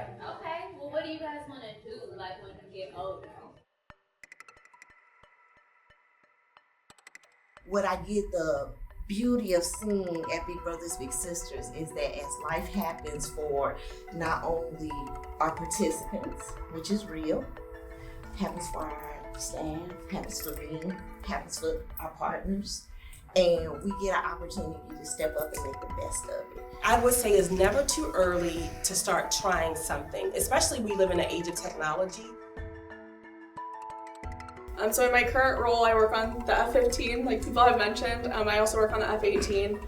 Okay. Well, what do you guys want to do, like, when you get older? What I get the beauty of seeing at Big Brothers Big Sisters is that as life happens for not only our participants, which is real, happens for our staff, happens for me, happens for our partners, and we get an opportunity to step up and make the best of it. I would say it's never too early to start trying something, especially we live in an age of technology. So in my current role, I work on the F-15, like people have mentioned. I also work on the F-18.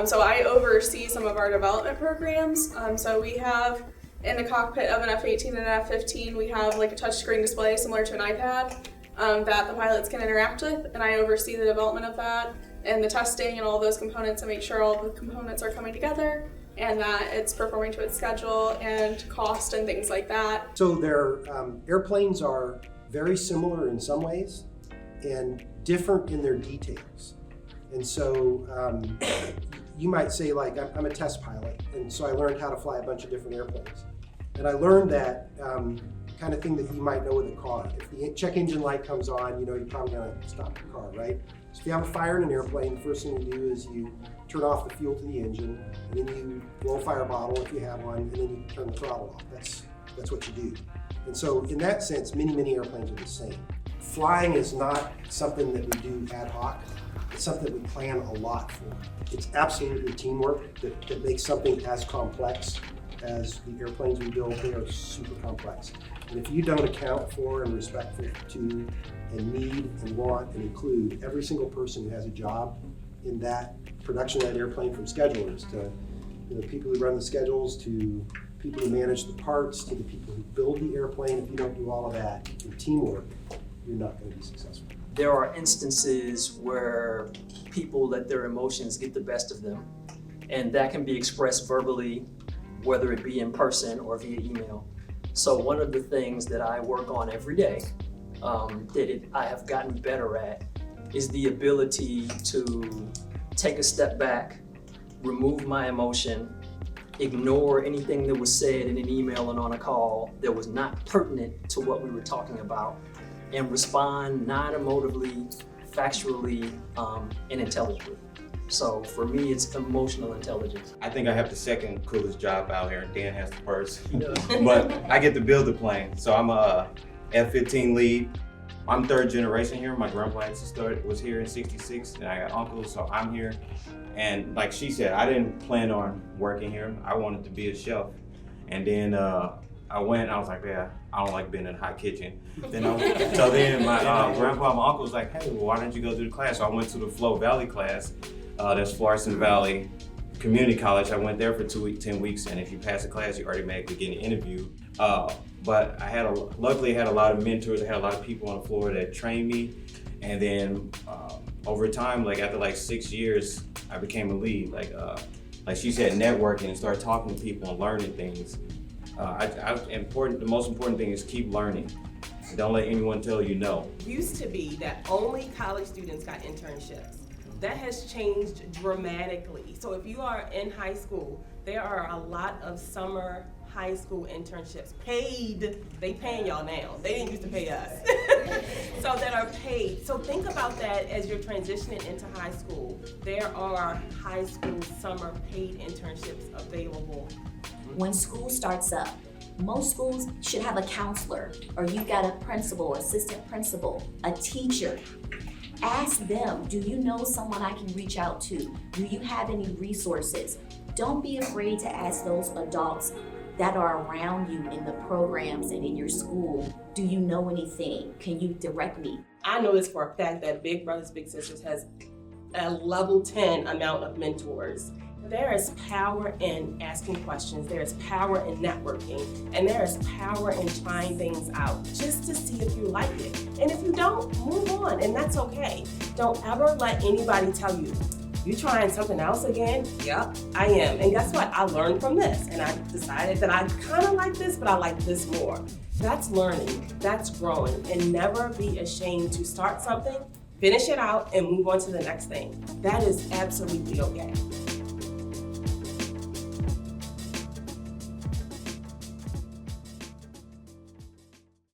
So I oversee some of our development programs. So we have in the cockpit of an F-18 and an F-15, we have like a touchscreen display similar to an iPad that the pilots can interact with, and I oversee the development of that and the testing and all those components and make sure all the components are coming together and that it's performing to its schedule and cost and things like that. So their airplanes are very similar in some ways and different in their details. And so you might say, like, I'm a test pilot, and so I learned how to fly a bunch of different airplanes. And I learned that kind of thing that you might know with a car. If the check engine light comes on, you know you're probably gonna stop the car, right? So if you have a fire in an airplane, the first thing you do is you turn off the fuel to the engine, and then you blow a fire bottle if you have one, and then you turn the throttle off. That's what you do. And so in that sense, many airplanes are the same. Flying is not something that we do ad hoc. It's something that we plan a lot for. It's absolutely teamwork that makes something as complex as the airplanes we build. They are super complex. And if you don't account for and respect to and need and want and include every single person who has a job in that production of that airplane, from schedulers to the people who run the schedules, to people who manage the parts, to the people who build the airplane, if you don't do all of that in teamwork, you're not going to be successful. There are instances where people let their emotions get the best of them, and that can be expressed verbally, whether it be in person or via email. So one of the things that I work on every day, I have gotten better at, is the ability to take a step back, remove my emotion, ignore anything that was said in an email and on a call that was not pertinent to what we were talking about, and respond non-emotively, factually, and intelligently. So for me, it's emotional intelligence. I think I have the second coolest job out here. Dan has the first. But I get to build the plane. So I'm a F-15 lead. I'm third generation here. My grandpa was here in '66, and I got uncles, so I'm here. And like she said, I didn't plan on working here. I wanted to be a chef. And then I was like, yeah, I don't like being in a hot kitchen. So then my grandpa, my uncle was like, hey, well, why don't you go to the class? So I went to the Flow Valley class. That's Florissant Valley Community College. I went there for 10 weeks, and if you pass the class, you automatically get an interview. But luckily I had a lot of mentors. I had a lot of people on the floor that trained me. And then over time, like after like 6 years, I became a lead. Like she said, networking and start talking to people and learning things. The most important thing is keep learning. Don't let anyone tell you no. It used to be that only college students got internships. That has changed dramatically. So if you are in high school, there are a lot of summer high school internships paid. They paying y'all now. They didn't used to pay us. So that are paid. So think about that as you're transitioning into high school. There are high school summer paid internships available. When school starts up, most schools should have a counselor, or you've got a principal, assistant principal, a teacher. Ask them, do you know someone I can reach out to? Do you have any resources? Don't be afraid to ask those adults that are around you in the programs and in your school. Do you know anything? Can you direct me? I know this for a fact that Big Brothers Big Sisters has a level 10 amount of mentors. There is power in asking questions, there is power in networking, and there is power in trying things out just to see if you like it. And if you don't, move on, and that's okay. Don't ever let anybody tell you, you trying something else again? Yep, I am. And guess what? I learned from this, and I decided that I kind of like this, but I like this more. That's learning, that's growing, and never be ashamed to start something, finish it out, and move on to the next thing. That is absolutely okay.